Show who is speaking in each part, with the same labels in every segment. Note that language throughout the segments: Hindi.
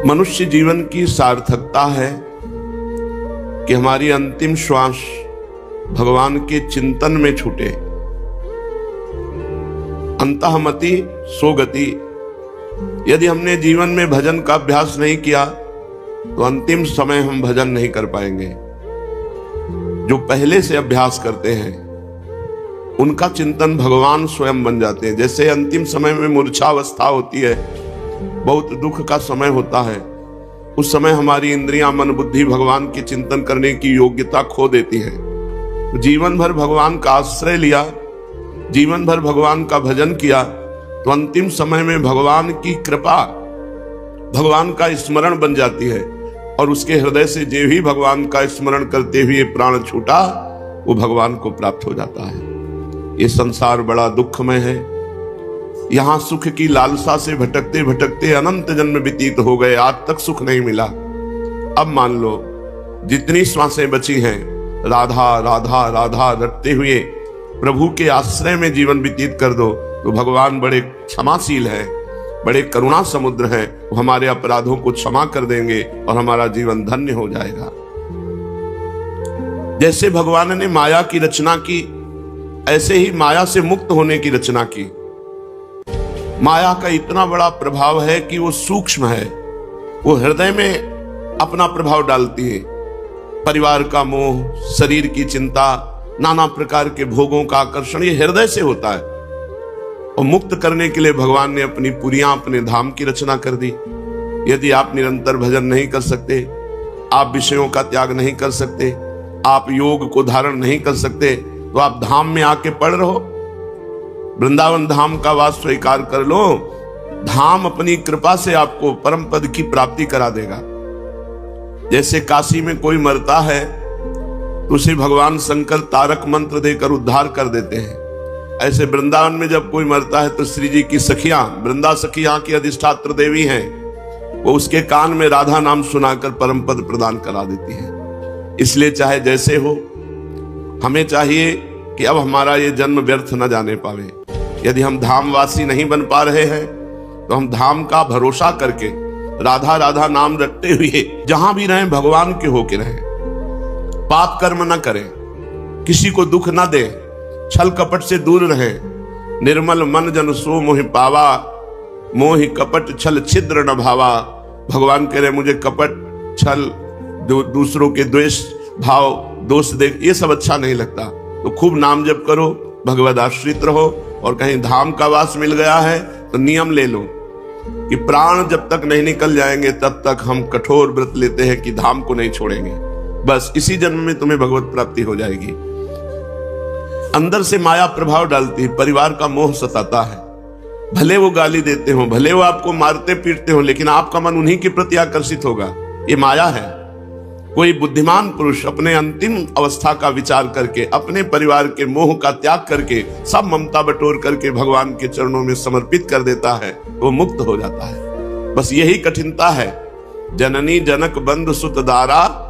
Speaker 1: मनुष्य जीवन की सार्थकता है कि हमारी अंतिम श्वास भगवान के चिंतन में छूटे। अंतःमति सो गति। यदि हमने जीवन में भजन का अभ्यास नहीं किया तो अंतिम समय हम भजन नहीं कर पाएंगे। जो पहले से अभ्यास करते हैं उनका चिंतन भगवान स्वयं बन जाते हैं। जैसे अंतिम समय में मूर्छावस्था होती है, बहुत दुख का समय होता है, उस समय हमारी इंद्रियां, मन, बुद्धि भगवान के चिंतन करने की योग्यता खो देती है। जीवन भर भगवान का आश्रय लिया, जीवन भर भगवान का भजन किया, तो अंतिम समय में भगवान की कृपा, भगवान का स्मरण बन जाती है और उसके हृदय से जो भी भगवान का स्मरण करते हुए प्राण छूटा वो भगवान को प्राप्त हो जाता है। ये संसार बड़ा दुखमय है। यहां सुख की लालसा से भटकते भटकते अनंत जन्म व्यतीत हो गए, आज तक सुख नहीं मिला। अब मान लो जितनी श्वासें बची हैं, राधा राधा राधा रटते हुए प्रभु के आश्रय में जीवन व्यतीत कर दो तो भगवान बड़े क्षमाशील हैं, बड़े करुणा समुद्र हैं। वो हमारे अपराधों को क्षमा कर देंगे और हमारा जीवन धन्य हो जाएगा। जैसे भगवान ने माया की रचना की, ऐसे ही माया से मुक्त होने की रचना की। माया का इतना बड़ा प्रभाव है कि वो सूक्ष्म है, वो हृदय में अपना प्रभाव डालती है। परिवार का मोह, शरीर की चिंता, नाना प्रकार के भोगों का आकर्षण, ये हृदय से होता है। और मुक्त करने के लिए भगवान ने अपनी पुरियां, अपने धाम की रचना कर दी। यदि आप निरंतर भजन नहीं कर सकते, आप विषयों का त्याग नहीं कर सकते, आप योग को धारण नहीं कर सकते, तो आप धाम में आके पड़ रहो। वृंदावन धाम का वास स्वीकार कर लो। धाम अपनी कृपा से आपको परम पद की प्राप्ति करा देगा। जैसे काशी में कोई मरता है तो उसे भगवान शंकर तारक मंत्र देकर उद्धार कर देते हैं। ऐसे वृंदावन में जब कोई मरता है तो श्री जी की सखियां, वृंदा सखी यहाँ की अधिष्ठात्र देवी हैं, वो उसके कान में राधा नाम सुनाकर परम पद प्रदान करा देती है। इसलिए चाहे जैसे हो, हमें चाहिए कि अब हमारा ये जन्म व्यर्थ न जाने पावे। यदि हम धामवासी नहीं बन पा रहे हैं तो हम धाम का भरोसा करके राधा राधा नाम रटते हुए जहां भी रहें भगवान के होके रहें। पाप कर्म न करें, किसी को दुख न दें, छल कपट से दूर रहें। निर्मल मन जन सो मोहि पावा, मोहि कपट छल छिद्र न भावा। भगवान कह रहे मुझे कपट, छल, दूसरों के द्वेष भाव, दोष देख, ये सब अच्छा नहीं लगता। तो खूब नाम जप करो, भगवद आश्रित रहो। और कहीं धाम का वास मिल गया है तो नियम ले लो कि प्राण जब तक नहीं निकल जाएंगे तब तक हम कठोर व्रत लेते हैं कि धाम को नहीं छोड़ेंगे। बस इसी जन्म में तुम्हें भगवत प्राप्ति हो जाएगी। अंदर से माया प्रभाव डालती है, परिवार का मोह सताता है। भले वो गाली देते हो, भले वो आपको मारते पीटते हो, लेकिन आपका मन उन्हीं के प्रति आकर्षित होगा। ये माया है। कोई बुद्धिमान पुरुष अपने अंतिम अवस्था का विचार करके, अपने परिवार के मोह का त्याग करके, सब ममता बटोर करके भगवान के चरणों में समर्पित कर देता है, वो मुक्त हो जाता है। बस यही कठिनता है। जननी जनक बंधु सुत दारा,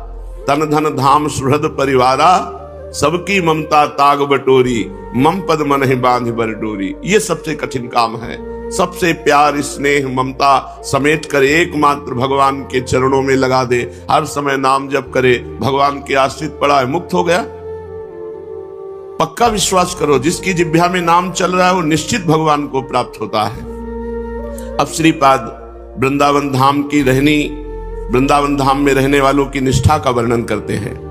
Speaker 1: तन धन धाम सुहृद परिवारा, सबकी ममता ताग बटोरी, मम पद मन ही बांध बर डोरी। ये सबसे कठिन काम है। सबसे प्यार, स्नेह, ममता समेट कर एकमात्र भगवान के चरणों में लगा दे, हर समय नाम जप करे, भगवान के आश्रित पड़ा है, मुक्त हो गया। पक्का विश्वास करो, जिसकी जिह्वा में नाम चल रहा है वो निश्चित भगवान को प्राप्त होता है। अब श्रीपाद वृंदावन धाम की रहनी, वृंदावन धाम में रहने वालों की निष्ठा का वर्णन करते हैं।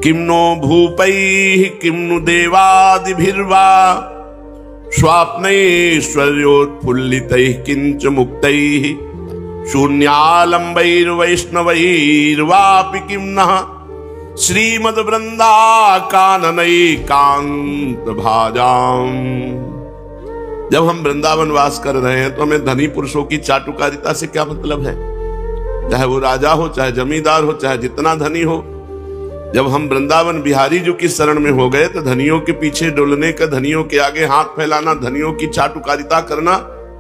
Speaker 1: किम्नो भूपैः किम्नु देवादिभिर्वा, स्वाप्नैश्वर्योत्फुल्लितैः किंच मुक्तैः, शून्यालंबैर्वैष्णवैर्वापि किम्नः, श्रीमद्वृंदा काननैकांत भाजाम। जब हम वृंदावन वास कर रहे हैं तो हमें धनी पुरुषों की चाटुकारिता से क्या मतलब है? चाहे वो राजा हो, चाहे जमींदार हो, चाहे जितना धनी हो। जब हम वृंदावन बिहारी जो की शरण में हो गए तो धनियों के पीछे डोलने का, धनियों के आगे हाथ फैलाना, धनियों की चाटुकारिता करना,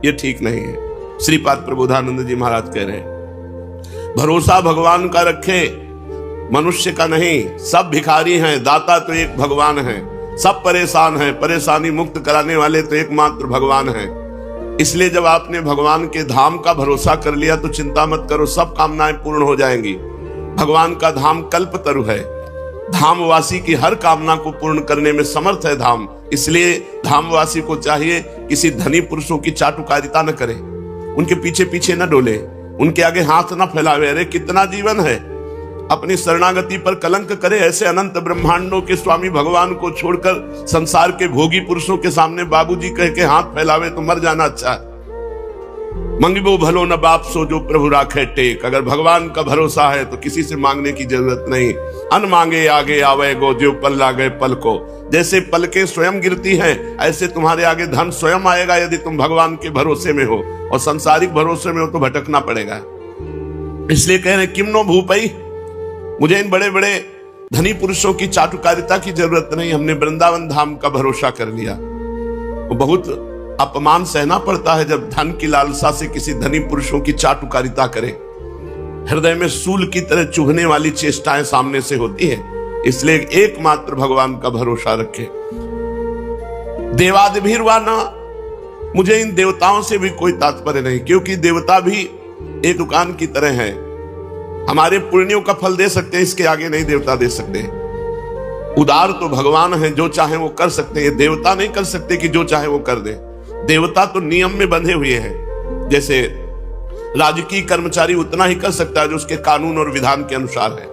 Speaker 1: ये ठीक नहीं है। श्रीपाद प्रबोधानंद जी महाराज कह रहे हैं भरोसा भगवान का रखे, मनुष्य का नहीं। सब भिखारी हैं, दाता तो एक भगवान है। सब परेशान हैं, परेशानी मुक्त कराने वाले तो एकमात्र भगवान हैं। इसलिए जब आपने भगवान के धाम का भरोसा कर लिया तो चिंता मत करो, सब कामनाएं पूर्ण हो जाएंगी। भगवान का धाम कल्पतरु है, धामवासी की हर कामना को पूर्ण करने में समर्थ है धाम। इसलिए धामवासी को चाहिए किसी धनी पुरुषों की चाटुकारिता न करे, उनके पीछे पीछे न डोले, उनके आगे हाथ न फैलावे। अरे कितना जीवन है, अपनी शरणागति पर कलंक करे। ऐसे अनंत ब्रह्मांडों के स्वामी भगवान को छोड़कर संसार के भोगी पुरुषों के सामने बाबूजी कह के हाथ फैलावे तो मर जाना अच्छा है। मंगिबो भलो न बाप सो जो प्रभु राखे टेक। अगर भगवान का भरोसा है तो किसी से मांगने की जरूरत नहीं। अन मांगे आगे आवे गो, जो पल लागे पल को। जैसे पलकें स्वयं गिरती हैं, ऐसे तुम्हारे आगे धन स्वयं आएगा यदि तुम भगवान के भरोसे में हो। और सांसारिक भरोसे में हो तो भटकना पड़ेगा। इसलिए कह रहे किम नो भूपई, मुझे इन बड़े बड़े धनी पुरुषों की चाटुकारिता की जरूरत नहीं। हमने वृंदावन धाम का भरोसा कर लिया। वो बहुत अपमान सहना पड़ता है जब धन की लालसा से किसी धनी पुरुषों की चाटुकारिता करे। हृदय में सूल की तरह चुभने वाली चेष्टाएं सामने से होती है। इसलिए एकमात्र भगवान का भरोसा रखे। देवादिभिर्वाना, मुझे इन देवताओं से भी कोई तात्पर्य नहीं, क्योंकि देवता भी एक दुकान की तरह है। हमारे पुण्यों का फल दे सकते हैं, इसके आगे नहीं देवता दे सकते। उदार तो भगवान है, जो चाहे वो कर सकते हैं। देवता नहीं कर सकते कि जो चाहे वो कर दे। देवता तो नियम में बंधे हुए हैं। जैसे राजकीय कर्मचारी उतना ही कर सकता है जो उसके कानून और विधान के अनुसार है।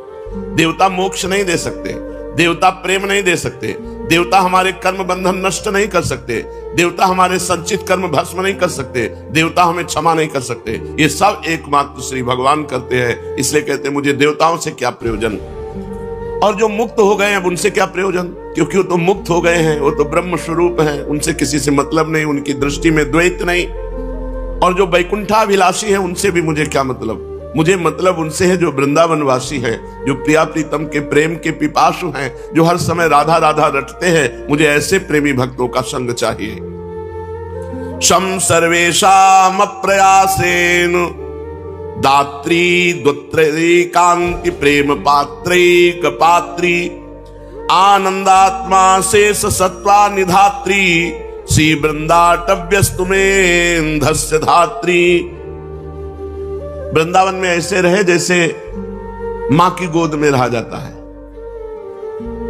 Speaker 1: देवता मोक्ष नहीं दे सकते, देवता प्रेम नहीं दे सकते, देवता हमारे कर्म बंधन नष्ट नहीं कर सकते, देवता हमारे संचित कर्म भस्म नहीं कर सकते, देवता हमें क्षमा नहीं कर सकते। ये सब एकमात्र श्री भगवान करते हैं। इसलिए कहते हैं मुझे देवताओं से क्या प्रयोजन। और जो मुक्त हो गए हैं उनसे क्या प्रयोजन, क्योंकि वो तो मुक्त हो गए हैं, वो तो ब्रह्म स्वरूप हैं, उनसे किसी से मतलब नहीं, उनकी दृष्टि में द्वैत नहीं। और जो वैकुंठाभिलाषी हैं उनसे भी मुझे क्या मतलब। मुझे मतलब उनसे है जो वृंदावनवासी हैं, जो प्रिया प्रीतम के प्रेम के पिपासु हैं, जो हर समय राधा राधा रटते हैं। मुझे ऐसे प्रेमी भक्तों का संग चाहिए। शम सर्वेषाम प्रयासेन दात्री द्वत्री कांति प्रेम पात्रैक पात्री आनंदात्मा शेष सत्वा निधात्री श्री वृंदाटव्यस्तुमेंधस्य धात्री। वृंदावन में ऐसे रहे जैसे मां की गोद में रहा जाता है।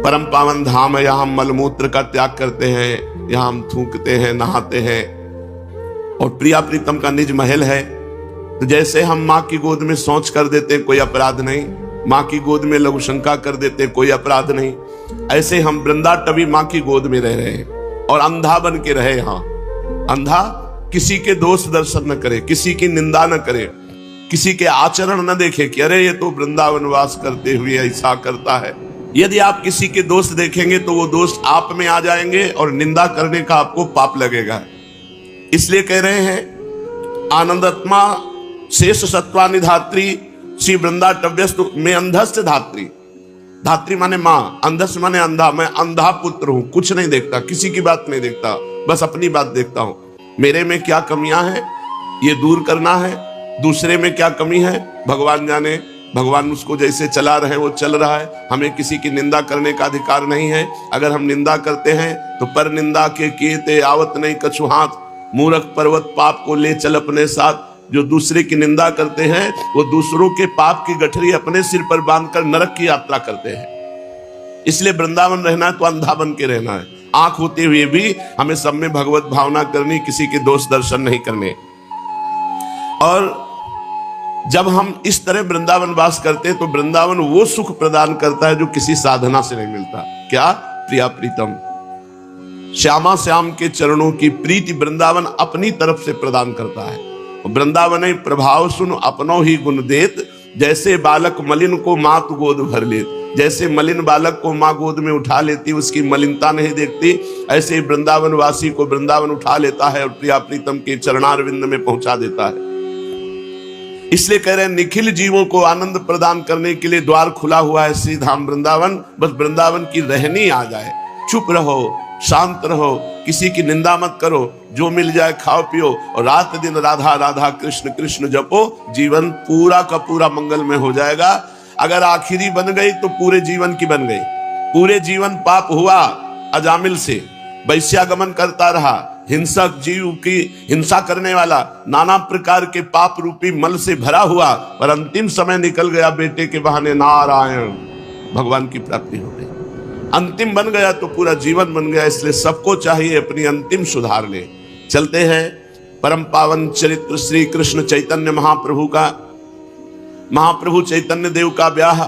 Speaker 1: परम पावन धाम है, यहां हम मलमूत्र का त्याग करते हैं, यहां हम थूकते हैं, नहाते हैं। और प्रिया प्रीतम का निज महल है। तो जैसे हम मां की गोद में शौच कर देते हैं, कोई अपराध नहीं। मां की गोद में लघु शंका कर देते हैं, कोई अपराध नहीं। ऐसे हम वृंदाटवी मां की गोद में रह रहे हैं और अंधा बन के रहे। यहां अंधा किसी के दोष दर्शन न करे, किसी की निंदा न करे, किसी के आचरण न देखे कि अरे ये तो वृंदावन वास करते हुए ऐसा करता है। यदि आप किसी के दोष देखेंगे तो वो दोष आप में आ जाएंगे और निंदा करने का आपको पाप लगेगा। इसलिए कह रहे हैं आनंदात्मा शेष सत्वानि धात्री श्री वृंदाटव्यस्तु में अंधस्य धात्री। धात्री माने मां, अंधस्य माने अंधा। मैं अंधा पुत्र हूं, कुछ नहीं देखता, किसी की बात नहीं देखता, बस अपनी बात देखता हूं। मेरे में क्या कमियां हैं ये दूर करना है, दूसरे में क्या कमी है भगवान जाने। भगवान उसको जैसे चला रहे वो चल रहा है। हमें किसी की निंदा करने का अधिकार नहीं है। अगर हम निंदा करते हैं तो पर निंदा के कीते आवत नहीं कछु हाथ। मूर्ख पर्वत पाप को ले चल अपने साथ। जो दूसरे की निंदा करते हैं वो दूसरों के पाप की गठरी अपने सिर पर बांधकर नरक की यात्रा करते हैं। इसलिए वृंदावन रहना है तो अंधा बन के रहना है। आंख होते हुए भी हमें सब में भगवत भावना करनी, किसी के दोष दर्शन नहीं करने। और जब हम इस तरह वृंदावन वास करते हैं तो वृंदावन वो सुख प्रदान करता है जो किसी साधना से नहीं मिलता। क्या? प्रिया प्रीतम श्यामा श्याम के चरणों की प्रीति वृंदावन अपनी तरफ से प्रदान करता है। वृंदावन प्रभाव सुन अपनो ही गुण देत, जैसे बालक मलिन को मात गोद भर लेत। जैसे मलिन बालक को माँ गोद में उठा लेती, उसकी मलिनता नहीं देखती, ऐसे ही वृंदावन वासी को वृंदावन उठा लेता है और प्रिया प्रीतम के चरणारविंद में पहुंचा देता है। इसलिए कह रहे हैं निखिल जीवों को आनंद प्रदान करने के लिए द्वार खुला हुआ है श्री धाम वृंदावन। बस वृंदावन की रहनी आ जाए। चुप रहो, शांत रहो, किसी की निंदा मत करो, जो मिल जाए खाओ पियो और रात दिन राधा राधा कृष्ण कृष्ण जपो। जीवन पूरा का पूरा मंगल में हो जाएगा। अगर आखिरी बन गई तो पूरे जीवन की बन गई। पूरे जीवन पाप हुआ अजामिल से, वैश्यागमन करता रहा, हिंसक जीव की हिंसा करने वाला, नाना प्रकार के पाप रूपी मल से भरा हुआ, पर अंतिम समय निकल गया बेटे के बहाने नारायण, भगवान की प्राप्ति हो गई। अंतिम बन गया तो पूरा जीवन बन गया। इसलिए सबको चाहिए अपनी अंतिम सुधार ले। चलते हैं परम पावन चरित्र श्री कृष्ण चैतन्य महाप्रभु का। महाप्रभु चैतन्य देव का ब्याह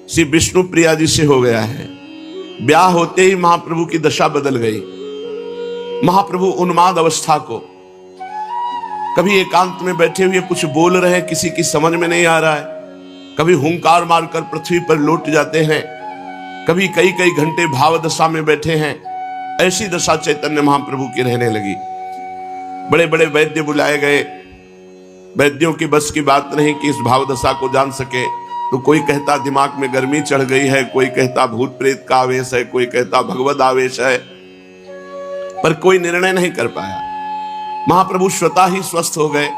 Speaker 1: श्री विष्णु प्रिया जी से हो गया है। ब्याह होते ही महाप्रभु की दशा बदल गई। महाप्रभु उन्माद अवस्था को, कभी एकांत में बैठे हुए कुछ बोल रहे हैं, किसी की समझ में नहीं आ रहा है, कभी हुंकार मारकर पृथ्वी पर लौट जाते हैं, कभी कई कई घंटे भाव दशा में बैठे हैं। ऐसी दशा चैतन्य महाप्रभु की रहने लगी। बड़े बड़े वैद्य बुलाए गए, वैद्यों की बस की बात नहीं कि इस भाव दशा को जान सके। तो कोई कहता दिमाग में गर्मी चढ़ गई है, कोई कहता भूत प्रेत का आवेश है, कोई कहता भगवत आवेश है, पर कोई निर्णय नहीं कर पाया। महाप्रभु स्वतः ही स्वस्थ हो गए।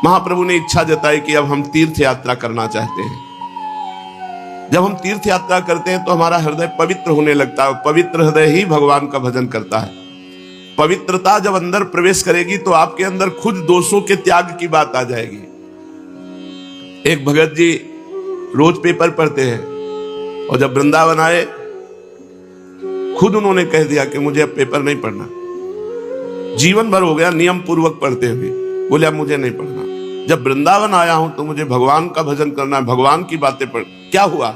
Speaker 1: महाप्रभु ने इच्छा जताई कि अब हम तीर्थ यात्रा करना चाहते हैं। जब हम तीर्थ यात्रा करते हैं तो हमारा हृदय पवित्र होने लगता है। पवित्र हृदय ही भगवान का भजन करता है। पवित्रता जब अंदर प्रवेश करेगी तो आपके अंदर खुद दोषों के त्याग की बात आ जाएगी। एक भगत जी रोज पेपर पढ़ते हैं और जब वृंदावन आए खुद उन्होंने कह दिया कि मुझे अब पेपर नहीं पढ़ना। जीवन भर हो गया नियम पूर्वक पढ़ते हुए, बोले अब मुझे नहीं पढ़ना। जब वृंदावन आया हूं तो मुझे भगवान का भजन करना है, भगवान की बातें पढ़। क्या हुआ?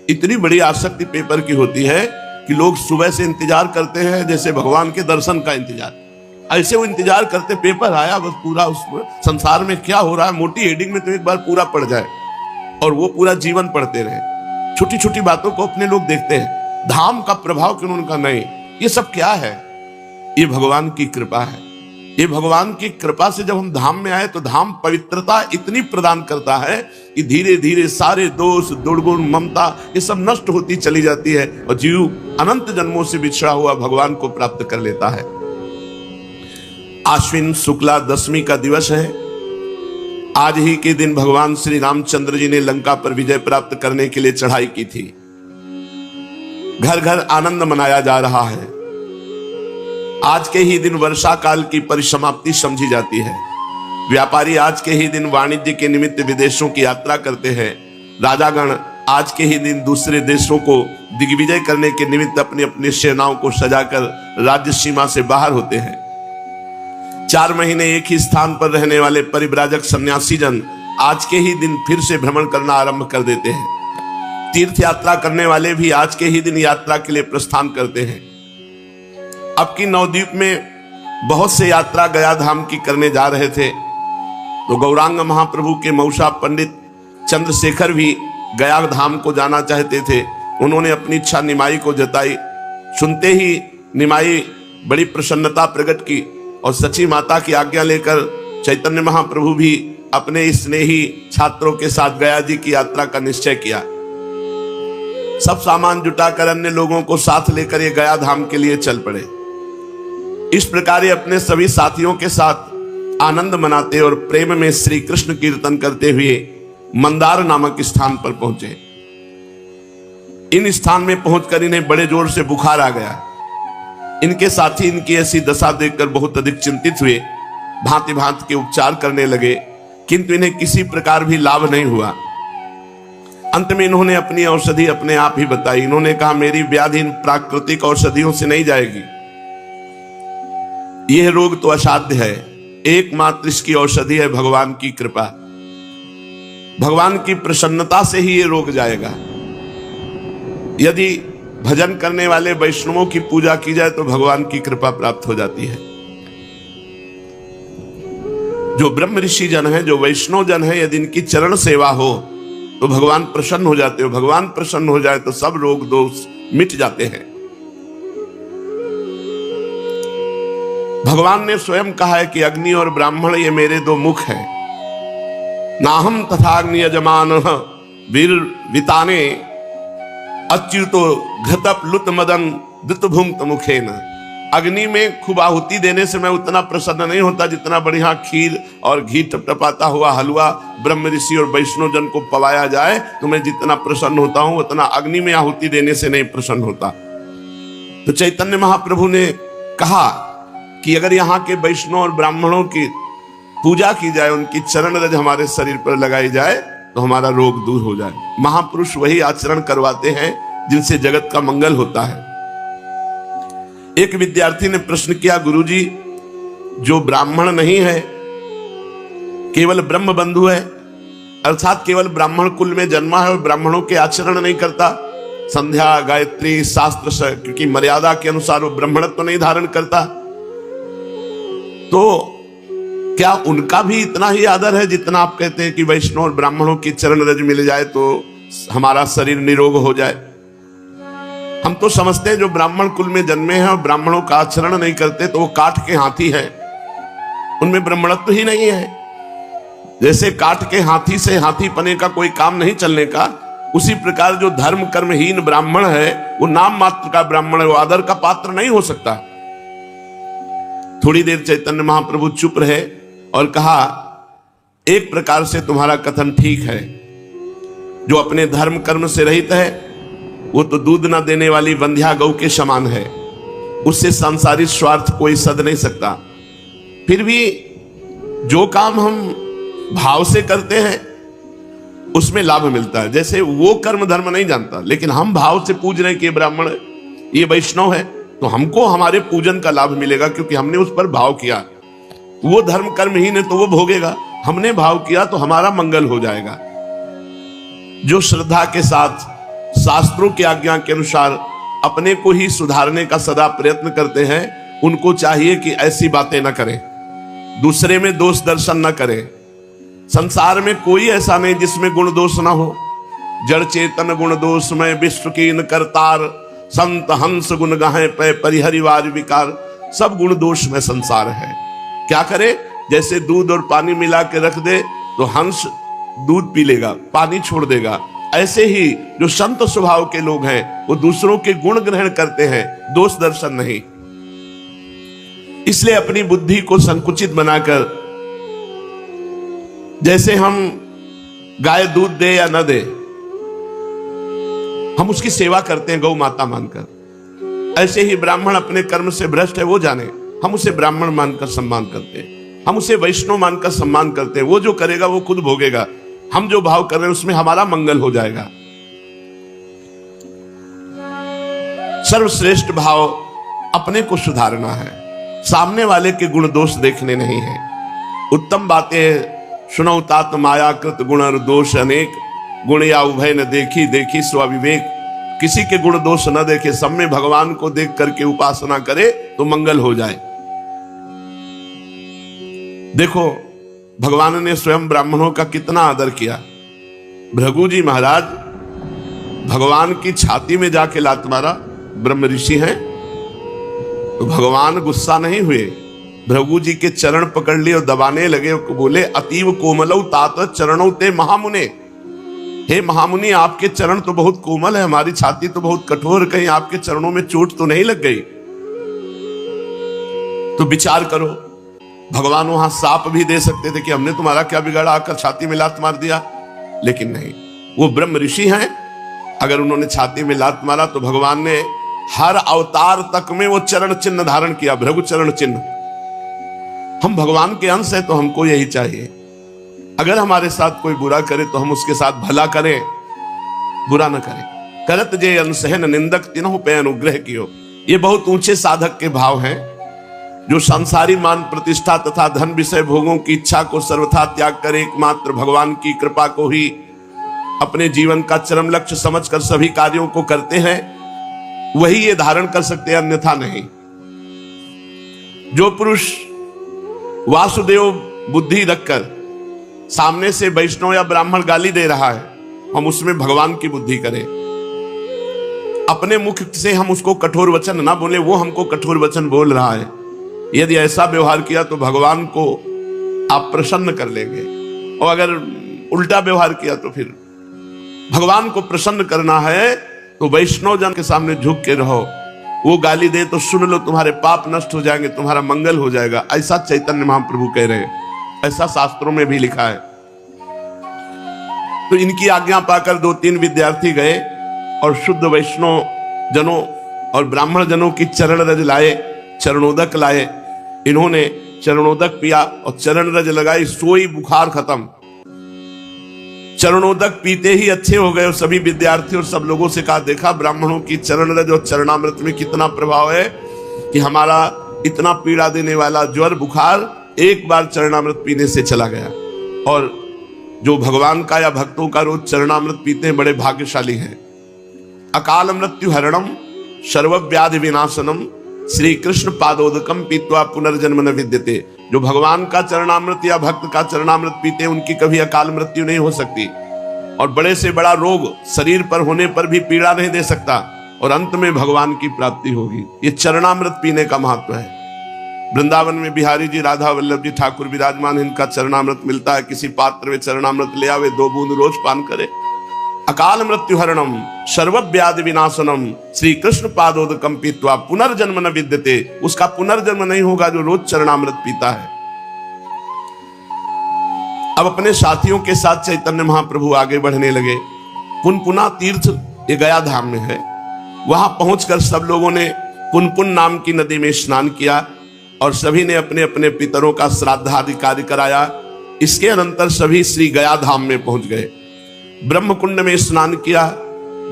Speaker 1: इतनी बड़ी आसक्ति पेपर की होती है कि लोग सुबह से इंतजार करते हैं जैसे भगवान के दर्शन का इंतजार। ऐसे वो इंतजार करते, पेपर आया बस पूरा उस संसार में क्या हो रहा है मोटी हेडिंग में तो एक बार पूरा पढ़ जाए, और वो पूरा जीवन पढ़ते रहे। छोटी छोटी बातों को अपने लोग देखते हैं, धाम का प्रभाव क्यों उनका नहीं। ये सब क्या है? ये भगवान की कृपा है। ये भगवान की कृपा से जब हम धाम में आए तो धाम पवित्रता इतनी प्रदान करता है कि धीरे धीरे सारे दोष, दुर्गुण, ममता ये सब नष्ट होती चली जाती है और जीव अनंत जन्मों से बिछड़ा हुआ भगवान को प्राप्त कर लेता है। आश्विन शुक्ला दशमी का दिवस है। आज ही के दिन भगवान श्री रामचंद्र जी ने लंका पर विजय प्राप्त करने के लिए चढ़ाई की थी। घर घर आनंद मनाया जा रहा है। आज के ही दिन वर्षा काल की परिसमाप्ति समझी जाती है। व्यापारी आज के ही दिन वाणिज्य के निमित्त विदेशों की यात्रा करते हैं। राजागण आज के ही दिन दूसरे देशों को दिग्विजय करने के निमित्त अपनी अपनी सेनाओं को सजाकर राज्य सीमा से बाहर होते हैं। 4 महीने एक ही स्थान पर रहने वाले परिव्राजक सन्यासी जन आज के ही दिन फिर से भ्रमण करना आरंभ कर देते हैं। तीर्थ यात्रा करने वाले भी आज के ही दिन यात्रा के लिए प्रस्थान करते हैं। अब की नवद्वीप में बहुत से यात्रा गया धाम की करने जा रहे थे, तो गौरांग महाप्रभु के मौसा पंडित चंद्रशेखर भी गया धाम को जाना चाहते थे। उन्होंने अपनी इच्छा निमाई को जताई। सुनते ही निमाई बड़ी प्रसन्नता प्रकट की और सची माता की आज्ञा लेकर चैतन्य महाप्रभु भी अपने स्नेही छात्रों के साथ गया जी की यात्रा का निश्चय किया। सब सामान जुटाकर अन्य लोगों को साथ लेकर ये गया धाम के लिए चल पड़े। इस प्रकार अपने सभी साथियों के साथ आनंद मनाते और प्रेम में श्री कृष्ण कीर्तन करते हुए मंदार नामक स्थान पर पहुंचे। इन स्थान में पहुंचकर इन्हें बड़े जोर से बुखार आ गया। इनके साथी इनकी ऐसी दशा देखकर बहुत अधिक चिंतित हुए, भांति भांति के उपचार करने लगे, किंतु इन्हें किसी प्रकार भी लाभ नहीं हुआ। अंत में इन्होंने अपनी औषधि अपने आप ही बताई। इन्होंने कहा मेरी व्याधि इन प्राकृतिक औषधियों से नहीं जाएगी, यह रोग तो असाध्य है, एकमात्र इसकी औषधि है भगवान की कृपा। भगवान की प्रसन्नता से ही यह रोग जाएगा। यदि भजन करने वाले वैष्णवों की पूजा की जाए तो भगवान की कृपा प्राप्त हो जाती है। जो ब्रह्म ऋषि जन है, जो वैष्णव जन है, यदि इनकी चरण सेवा हो तो भगवान प्रसन्न हो जाते हो। भगवान प्रसन्न हो जाए तो सब रोग दोष मिट जाते हैं। भगवान ने स्वयं कहा है कि अग्नि और ब्राह्मण ये मेरे 2 मुख हैं। नाहम तथाग्नि यजमान वीर विताने अच्युतो घृतप लुत मदन दुतभुंक्त मुखेन। अग्नि में खूब आहुति देने से मैं उतना प्रसन्न नहीं होता जितना बढ़िया खीर और घी टपटपाता हुआ हलवा ब्रह्म ऋषि और वैष्णव जन को पवाया जाए तो मैं जितना प्रसन्न होता हूं उतना अग्नि में आहुति देने से नहीं प्रसन्न होता। तो चैतन्य महाप्रभु ने कहा कि अगर यहाँ के वैष्णव और ब्राह्मणों की पूजा की जाए, उनकी चरण रज हमारे शरीर पर लगाई जाए तो हमारा रोग दूर हो जाए। महापुरुष वही आचरण करवाते हैं जिनसे जगत का मंगल होता है। एक विद्यार्थी ने प्रश्न किया, गुरुजी, जो ब्राह्मण नहीं है, केवल ब्रह्म बंधु है, अर्थात केवल ब्राह्मण कुल में जन्मा है और ब्राह्मणों के आचरण नहीं करता, संध्या गायत्री शास्त्र की मर्यादा के अनुसार वो ब्राह्मणत्व तो नहीं धारण करता, तो क्या उनका भी इतना ही आदर है जितना आप कहते हैं कि वैष्णव और ब्राह्मणों की चरण रज मिल जाए तो हमारा शरीर निरोग हो जाए? हम तो समझते हैं जो ब्राह्मण कुल में जन्मे हैं और ब्राह्मणों का आचरण नहीं करते तो वो काठ के हाथी है, उनमें ब्राह्मणत्व ही नहीं है। जैसे काठ के हाथी से हाथी पने का कोई काम नहीं चलने का, उसी प्रकार जो धर्म कर्महीन ब्राह्मण है वो नाम मात्र का ब्राह्मण है, वो आदर का पात्र नहीं हो सकता। थोड़ी देर चैतन्य महाप्रभु चुप रहे और कहा, एक प्रकार से तुम्हारा कथन ठीक है, जो अपने धर्म कर्म से रहित है वो तो दूध ना देने वाली बंध्या गौ के समान है, उससे सांसारिक स्वार्थ कोई सद नहीं सकता। फिर भी जो काम हम भाव से करते हैं उसमें लाभ मिलता है। जैसे वो कर्म धर्म नहीं जानता, लेकिन हम भाव से पूज रहे हैं कि ये ब्राह्मण है, ये वैष्णव है, तो हमको हमारे पूजन का लाभ मिलेगा क्योंकि हमने उस पर भाव किया। वो धर्म कर्महीन है तो वो भोगेगा, हमने भाव किया तो हमारा मंगल हो जाएगा। जो श्रद्धा के साथ शास्त्रों की आज्ञा के अनुसार अपने को ही सुधारने का सदा प्रयत्न करते हैं, उनको चाहिए कि ऐसी बातें न करें, दूसरे में दोष दर्शन न करें। संसार में कोई ऐसा नहीं जिसमें गुण दोष ना हो। जड़ चेतन गुण दोष में विश्व कीन करतार, संत हंस गुण गाहे पे परिहरिवार विकार। सब गुण दोष में संसार है। क्या करे? जैसे दूध और पानी मिला के रख दे तो हंस दूध पी लेगा, पानी छोड़ देगा। ऐसे ही जो संत स्वभाव के लोग हैं वो दूसरों के गुण ग्रहण करते हैं, दोष दर्शन नहीं। इसलिए अपनी बुद्धि को संकुचित बनाकर, जैसे हम गाय दूध दे या न दे, हम उसकी सेवा करते हैं गौ माता मानकर, ऐसे ही ब्राह्मण अपने कर्म से भ्रष्ट है वो जाने, हम उसे ब्राह्मण मानकर सम्मान करते हैं, हम उसे वैष्णव मानकर सम्मान करते हैं। वो जो करेगा वो खुद भोगेगा, हम जो भाव कर रहे हैं उसमें हमारा मंगल हो जाएगा। सर्वश्रेष्ठ भाव अपने को सुधारना है, सामने वाले के गुण दोष देखने नहीं है। उत्तम बातें सुनो तात माया कृत गुण और दोष अनेक, गुण या उभय न देखी देखी स्वविवेक। किसी के गुण दोष न देखे, सब में भगवान को देख करके उपासना करे तो मंगल हो जाए। देखो भगवान ने स्वयं ब्राह्मणों का कितना आदर किया। भृगु जी महाराज भगवान की छाती में जाके लात मारा, ब्रह्म ऋषि हैं, तो भगवान गुस्सा नहीं हुए, भृगु जी के चरण पकड़ लिए और दबाने लगे, बोले अतीव कोमलौ तात चरणौ ते महामुने। हे महामुनि, आपके चरण तो बहुत कोमल है, हमारी छाती तो बहुत कठोर, कहीं आपके चरणों में चोट तो नहीं लग गई? तो विचार करो, भगवान वहां साप भी दे सकते थे कि हमने तुम्हारा क्या बिगाड़ा, आकर छाती में लात मार दिया, लेकिन नहीं, वो ब्रह्म ऋषि हैं। अगर उन्होंने छाती में लात मारा तो भगवान ने हर अवतार तक में वो चरण चिन्ह धारण किया, भृगु चरण चिन्ह। हम भगवान के अंश है तो हमको यही चाहिए। अगर हमारे साथ कोई बुरा करे तो हम उसके साथ भला करें, बुरा न करें। करत जे अनसहन निंदक तिन्हु पे अनुग्रह कियो। ये बहुत ऊंचे साधक के भाव हैं, जो संसारी मान प्रतिष्ठा तथा धन विषय भोगों की इच्छा को सर्वथा त्याग कर एकमात्र भगवान की कृपा को ही अपने जीवन का चरम लक्ष्य समझकर सभी कार्यों को करते हैं, वही ये धारण कर सकते हैं, अन्यथा नहीं। जो पुरुष वासुदेव बुद्धि रखकर सामने से वैष्णव या ब्राह्मण गाली दे रहा है, हम उसमें भगवान की बुद्धि करें। अपने मुख से हम उसको कठोर वचन ना बोले, वो हमको कठोर वचन बोल रहा है। यदि ऐसा व्यवहार किया तो भगवान को आप प्रसन्न कर लेंगे, और अगर उल्टा व्यवहार किया तो फिर भगवान को प्रसन्न करना है तो वैष्णव जन के सामने झुक के रहो। वो गाली दे तो सुन लो, तुम्हारे पाप नष्ट हो जाएंगे, तुम्हारा मंगल हो जाएगा। ऐसा चैतन्य महाप्रभु कह रहे हैं, ऐसा शास्त्रों में भी लिखा है। तो इनकी आज्ञा पाकर 2-3 विद्यार्थी गए और शुद्ध वैष्णव जनों और ब्राह्मण जनों की चरण रज लाए, चरणोदक लाए इन्होंने चरणोदक पिया और चरण रज लगाई, सोई बुखार खत्म। चरणोदक पीते ही अच्छे हो गए। और सभी विद्यार्थी और सब लोगों से कहा, देखा ब्राह्मणों की चरण रज और चरणामृत में कितना प्रभाव है कि हमारा इतना पीड़ा देने वाला ज्वर बुखार एक बार चरणामृत पीने से चला गया। और जो भगवान का या भक्तों का रोज चरणामृत पीते हैं बड़े भाग्यशाली हैं। अकाल मृत्यु हरणम सर्वव्याधि विनाशनम श्री कृष्ण पादोदकम पीत्वा पुनर्जन्म न विद्यते। जो भगवान का चरणामृत या भक्त का चरणामृत पीते हैं उनकी कभी अकाल मृत्यु नहीं हो सकती, और बड़े से बड़ा रोग शरीर पर होने पर भी पीड़ा नहीं दे सकता, और अंत में भगवान की प्राप्ति होगी। ये चरणामृत पीने का महत्व है। वृंदावन में बिहारी जी, राधा वल्लभ जी ठाकुर विराजमान, इनका चरणामृत मिलता है। किसी पात्र में चरणामृत ले आवे, 2 बूंद रोज पान करे। अकाल मृत्यु हरणम सर्वव्याधि विनाशनम श्री कृष्ण पादोदकम पीत्वा पुनर्जन्म न विद्यते। उसका पुनर्जन्म नहीं होगा जो रोज चरणामृत पीता है। अब अपने साथियों के साथ चैतन्य महाप्रभु आगे बढ़ने लगे। पुनपुना तीर्थ ये गया धाम में है। वहां पहुंचकर सब लोगों ने पुनपुन नाम की नदी में स्नान किया और सभी ने अपने अपने पितरों का श्राद्धादि कार्य कराया। इसके अनंतर सभी श्री गया धाम में पहुंच गए। ब्रह्म कुंड में स्नान किया।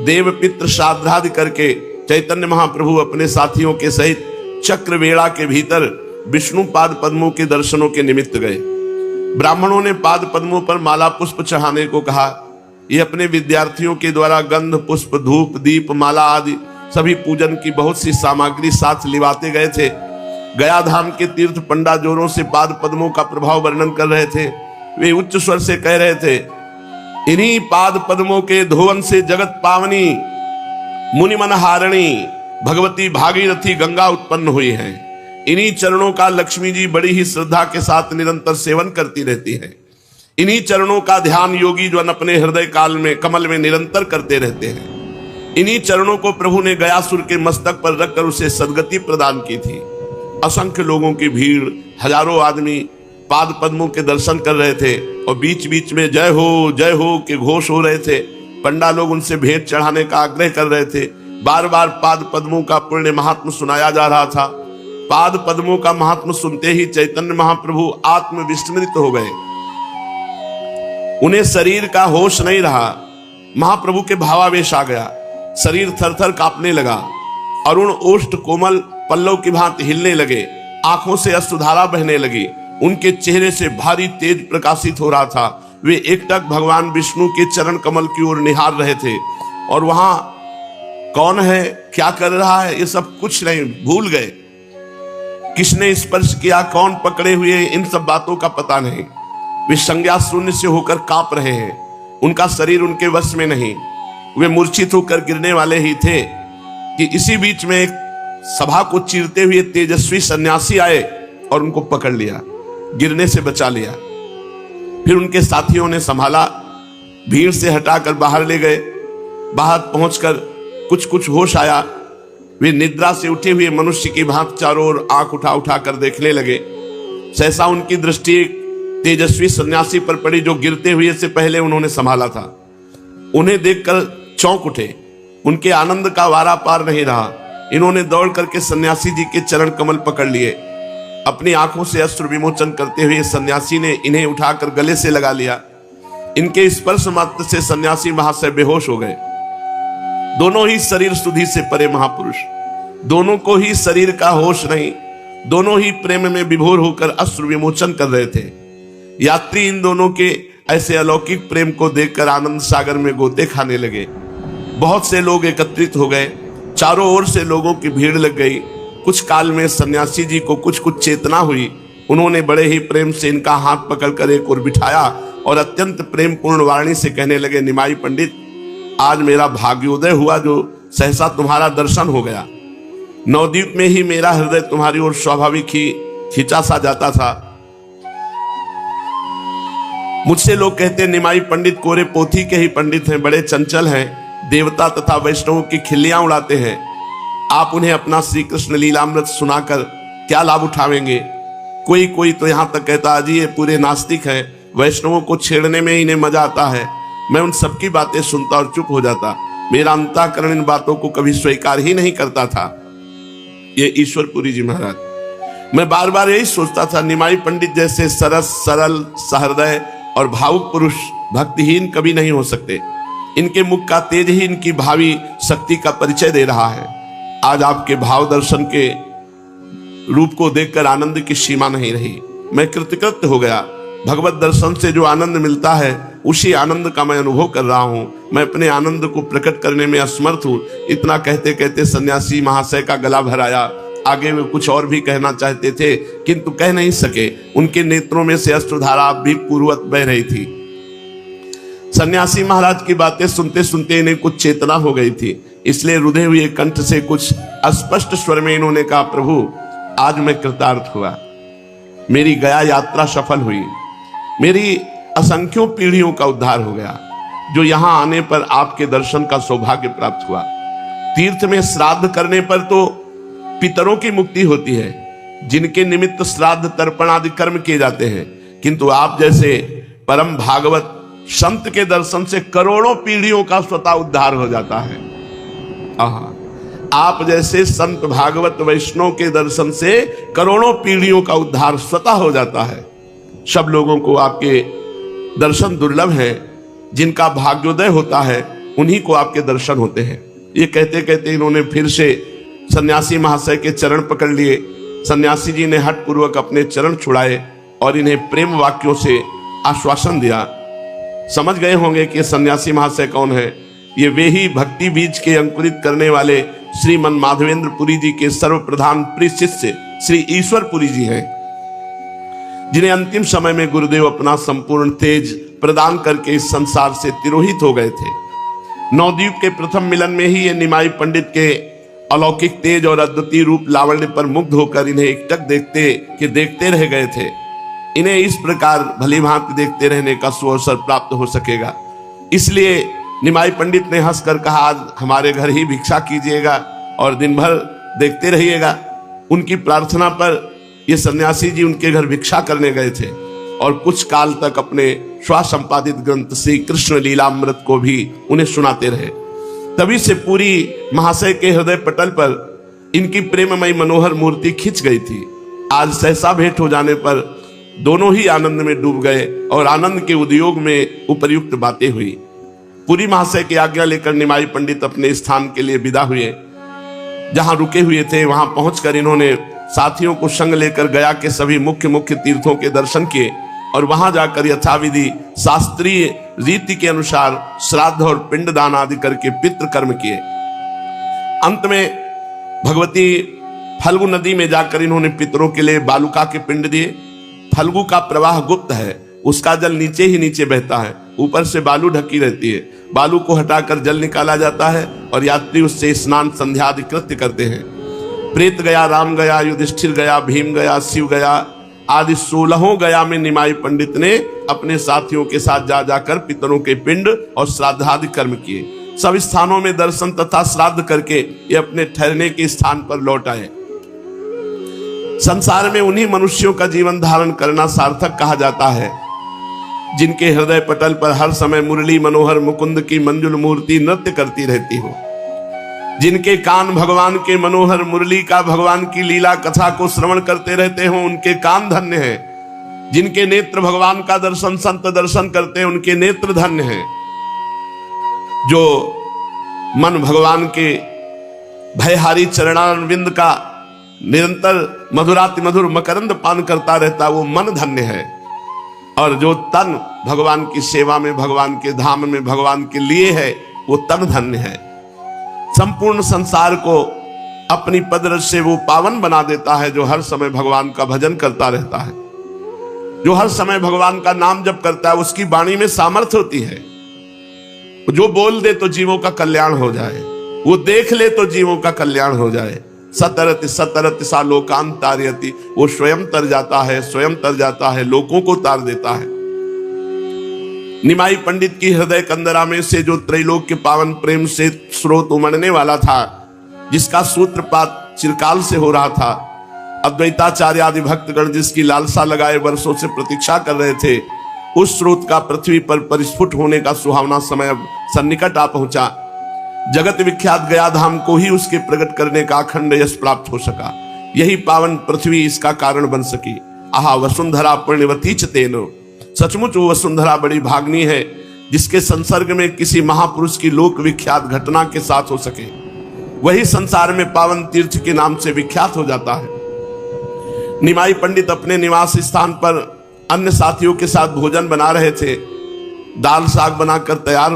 Speaker 1: देव पितृ श्राद्धादि करके चैतन्य महाप्रभु अपने साथियों के सहित चक्रवेड़ा के भीतर विष्णु पाद पद्मों के दर्शनों के निमित्त गए। ब्राह्मणों ने पाद पद्मों पर माला पुष्प चढ़ाने को कहा। ये अपने विद्यार्थियों के द्वारा गंध पुष्प धूप दीप माला आदि सभी पूजन की बहुत सी सामग्री साथ लिवाते गए थे। गया धाम के तीर्थ पंडा जोरों से पाद पद्मों का प्रभाव वर्णन कर रहे थे। वे उच्च स्वर से कह रहे थे, इन्हीं पाद पद्मों के धोवन से जगत पावनी मुनि मन हारणी भगवती भागीरथी गंगा उत्पन्न हुई है। इन्हीं चरणों का लक्ष्मी जी बड़ी ही श्रद्धा के साथ निरंतर सेवन करती रहती है। इन्हीं चरणों का ध्यान योगी जो अपने हृदय काल में कमल में निरंतर करते रहते हैं। इन्हीं चरणों को प्रभु ने गयासुर के मस्तक पर रखकर उसे सद्गति प्रदान की थी। असंख्य लोगों की भीड़, हजारों आदमी पाद पद्मों के दर्शन कर रहे थे और बीच बीच में जय हो के घोष हो रहे थे। पंडा लोग उनसे भेंट चढ़ाने का आग्रह कर रहे थे। बार बार पाद पद्मों का पुण्य महात्म सुनाया जा रहा था। पाद पद्मों का महात्म सुनते ही चैतन्य महाप्रभु आत्म विस्मृत हो गए। उन्हें शरीर का होश नहीं रहा। महाप्रभु के भावावेश आ गया। शरीर थरथर कांपने लगा। अरुण ओष्ठ कोमल पल्लव की भांति हिलने लगे। आंखों से अश्रुधारा बहने लगी। उनके चेहरे से भारी तेज प्रकाशित हो रहा था। वे एकटक भगवान विष्णु के चरण कमल की ओर निहार रहे थे। और वहां कौन है, क्या कर रहा है, ये सब कुछ नहीं, भूल गए। किसने स्पर्श किया, कौन पकड़े हुए, इन सब बातों का पता नहीं। वे संज्ञा शून्य से होकर कांप रहे हैं। उनका शरीर उनके वश में नहीं। वे मूर्छित होकर गिरने वाले ही थे कि इसी बीच में एक सभा को चीरते हुए तेजस्वी सन्यासी आए और उनको पकड़ लिया, गिरने से बचा लिया। फिर उनके साथियों ने संभाला, भीड़ से हटाकर बाहर ले गए। बाहर पहुंचकर कुछ कुछ होश आया। वे निद्रा से उठे हुए मनुष्य की भांति चारों ओर आंख उठा उठा कर देखने लगे। सहसा उनकी दृष्टि एक तेजस्वी सन्यासी पर पड़ी जो गिरते हुए से पहले उन्होंने संभाला था। उन्हें देखकर चौंक उठे। उनके आनंद का वारा पार नहीं रहा। इन्होंने दौड़ करके सन्यासी जी के चरण कमल पकड़ लिए। अपनी आंखों से अश्रु विमोचन करते हुए सन्यासी ने इन्हें उठाकर गले से लगा लिया। इनके स्पर्श मात्र से सन्यासी महाशय बेहोश हो गए। दोनों ही शरीर सुधि से परे महापुरुष, दोनों को ही शरीर का होश नहीं। दोनों ही प्रेम में विभोर होकर अश्रु विमोचन कर रहे थे। यात्री इन दोनों के ऐसे अलौकिक प्रेम को देखकर आनंद सागर में गोते खाने लगे। बहुत से लोग एकत्रित हो गए। चारों ओर से लोगों की भीड़ लग गई। कुछ काल में सन्यासी जी को कुछ कुछ चेतना हुई। उन्होंने बड़े ही प्रेम से इनका हाथ पकड़कर एक ओर बिठाया और अत्यंत प्रेम पूर्ण वाणी से कहने लगे, निमाई पंडित, आज मेरा भाग्योदय हुआ जो सहसा तुम्हारा दर्शन हो गया। नवद्वीप में ही मेरा हृदय तुम्हारी ओर स्वाभाविक ही खिंचा सा जाता था। मुझसे लोग कहते निमाई पंडित कोरे पोथी के ही पंडित हैं, बड़े चंचल हैं, देवता तथा वैष्णवों की खिल्लियां उड़ाते हैं। आप उन्हें अपना श्री कृष्ण लीलामृत सुनाकर क्या लाभ उठावेंगे? कोई कोई तो यहां तक कहता है जी ये पूरे नास्तिक हैं, वैष्णवों को छेड़ने में इन्हें मजा आता है। मैं उन सबकी बातें सुनता और चुप हो जाता। मेरा अंतःकरण इन बातों को कभी स्वीकार ही नहीं करता था। ये ईश्वरपुरी जी महाराज। मैं बार बार यही सोचता था, निमाई पंडित जैसे सरस, सरल, सहृदय और भावुक पुरुष भक्तिहीन कभी नहीं हो सकते। इनके मुख का तेज ही इनकी भावी शक्ति का परिचय दे रहा है। आज आपके भाव दर्शन के रूप को देखकर आनंद की सीमा नहीं रही। मैं कृतकृत्य हो गया। भगवत दर्शन से जो आनंद मिलता है उसी आनंद का मैं अनुभव कर रहा हूं। मैं अपने आनंद को प्रकट करने में असमर्थ हूं। इतना कहते कहते सन्यासी महाशय का गला भर आया। आगे वे कुछ और भी कहना चाहते थे किंतु कह नहीं सके। उनके नेत्रों में से अश्रुधारा भी पूर्ववत बह रही थी। सन्यासी महाराज की बातें सुनते सुनते इन्हें कुछ चेतना हो गई थी, इसलिए रुधे हुए कंठ से कुछ अस्पष्ट स्वर में इन्होंने कहा, प्रभु आज मैं कृतार्थ हुआ। मेरी गया यात्रा सफल हुई। मेरी असंख्यों पीढ़ियों का उद्धार हो गया। जो यहां आने पर आपके दर्शन का सौभाग्य प्राप्त हुआ। तीर्थ में श्राद्ध करने पर तो पितरों की मुक्ति होती है, जिनके निमित्त श्राद्ध तर्पण आदि कर्म किए जाते हैं, किंतु आप जैसे परम भागवत संत के दर्शन से करोड़ों पीढ़ियों का स्वतः उद्धार हो जाता है। आप जैसे संत भागवत वैष्णव के दर्शन से करोड़ों पीढ़ियों का उद्धार स्वतः हो जाता है। सब लोगों को आपके दर्शन दुर्लभ हैं। जिनका भाग्योदय होता है उन्हीं को आपके दर्शन होते हैं। ये कहते कहते इन्होंने फिर से सन्यासी महाशय के चरण पकड़ लिए। सन्यासी जी ने हठ पूर्वक अपने चरण छुड़ाए और इन्हें प्रेम वाक्यों से आश्वासन दिया। समझ गए होंगे कि सन्यासी महाशय कौन है। ये वे ही भक्ति बीज के अंकुरित करने वाले श्रीमन माधवेंद्र पुरी जी के सर्वप्रधान प्रिय शिष्य श्री ईश्वर पुरी जी हैं, जिन्हें अंतिम समय में गुरुदेव अपना संपूर्ण तेज प्रदान करके इस संसार से तिरोहित हो गए थे। नवद्वीप के प्रथम मिलन में ही ये निमाई पंडित के अलौकिक तेज और अद्वितीय रूप लावण्य पर मुग्ध होकर इन्हें एकटक देखते रह गए थे। इन्हें इस प्रकार भली भांति देखते रहने का सुअवसर प्राप्त हो सकेगा, इसलिए निमाई पंडित ने हंसकर कहा, आज हमारे घर ही भिक्षा कीजिएगा और दिन भर देखते रहिएगा। उनकी प्रार्थना पर ये सन्यासी जी उनके घर भिक्षा करने गए थे और कुछ काल तक अपने स्वसंपादित ग्रंथ श्री कृष्ण लीलामृत को भी उन्हें सुनाते रहे। तभी से पूरी महाशय के हृदय पटल पर इनकी प्रेममयी मनोहर मूर्ति खिंच गई थी। आज सहसा भेंट हो जाने पर दोनों ही आनंद में डूब गए और आनंद के उद्योग में उपर्युक्त बातें हुई। पूरी महाशय की आज्ञा लेकर निमाई पंडित अपने स्थान के लिए विदा हुए। जहां रुके हुए थे वहां पहुंचकर इन्होंने साथियों को संग लेकर गया के सभी मुख्य तीर्थों के दर्शन किए और वहां जाकर यथाविधि शास्त्रीय रीति के अनुसार श्राद्ध और पिंडदान आदि करके पितृ कर्म किए। अंत में भगवती फल्गु नदी में जाकर इन्होंने पितरों के लिए बालुका के पिंड दिए। फल्गु का प्रवाह गुप्त है, उसका जल नीचे ही नीचे बहता है, ऊपर से बालू ढकी रहती है। बालू को हटाकर जल निकाला जाता है और यात्री उससे स्नान संध्या आदि कृत्य करते हैं। प्रेत गया, राम गया, युधिष्ठिर गया, भीम गया, शिव गया आदि 16 गया में निमाई पंडित ने अपने साथियों के साथ जा जाकर पितरों के पिंड और श्राद्धादि कर्म किए। सब स्थानों में दर्शन तथा श्राद्ध करके ये अपने ठहरने के स्थान पर लौट आए। संसार में उन्हीं मनुष्यों का जीवन धारण करना सार्थक कहा जाता है जिनके हृदय पटल पर हर समय मुरली मनोहर मुकुंद की मंजुल मूर्ति नृत्य करती रहती हो, जिनके कान भगवान के मनोहर मुरली का भगवान की लीला कथा को श्रवण करते रहते हो, उनके कान धन्य हैं। जिनके नेत्र भगवान का दर्शन संत दर्शन करते हैं, उनके नेत्र धन्य हैं। जो मन भगवान के भयहारी चरणारविंद का निरंतर मधुराति मधुर मकरंद पान करता रहता, वो मन धन्य है। और जो तन भगवान की सेवा में, भगवान के धाम में, भगवान के लिए है, वो तन धन्य है। संपूर्ण संसार को अपनी पदरज से वो पावन बना देता है जो हर समय भगवान का भजन करता रहता है, जो हर समय भगवान का नाम जप करता है। उसकी वाणी में सामर्थ्य होती है। जो बोल दे तो जीवों का कल्याण हो जाए, वो देख ले तो जीवों का कल्याण हो जाए। सतरति सतरति सा लोकान तारयति, वो स्वयं तर जाता है, स्वयं तर जाता है, लोगों को तार देता है। निमाई पंडित की हृदय कंदरा में से जो त्रैलोक के पावन प्रेम से स्रोत उमड़ने वाला था, जिसका सूत्रपात चिरकाल से हो रहा था, अद्वैताचार्य आदि भक्तगण जिसकी लालसा लगाए वर्षों से प्रतीक्षा कर रहे थे, उस स्रोत का पृथ्वी पर परिस्फुट होने का सुहावना समय अब सन्निकट आ पहुंचा। जगत विख्यात गया धाम को ही उसके प्रकट करने का अखंड यश प्राप्त हो सका। यही पावन पृथ्वी इसका कारण बन सकी। आहा वसुंधरा पुण्यवती च तेनो, सचमुच वो वसुंधरा बड़ी भाग्नी है जिसके संसर्ग में किसी महापुरुष की लोक विख्यात घटना के साथ हो सके। वही संसार में पावन तीर्थ के नाम से विख्यात हो जाता है। निमाई पंडित अपने निवास स्थान पर अन्य साथियों के साथ भोजन बना रहे थे। दाल साग बनाकर तैयार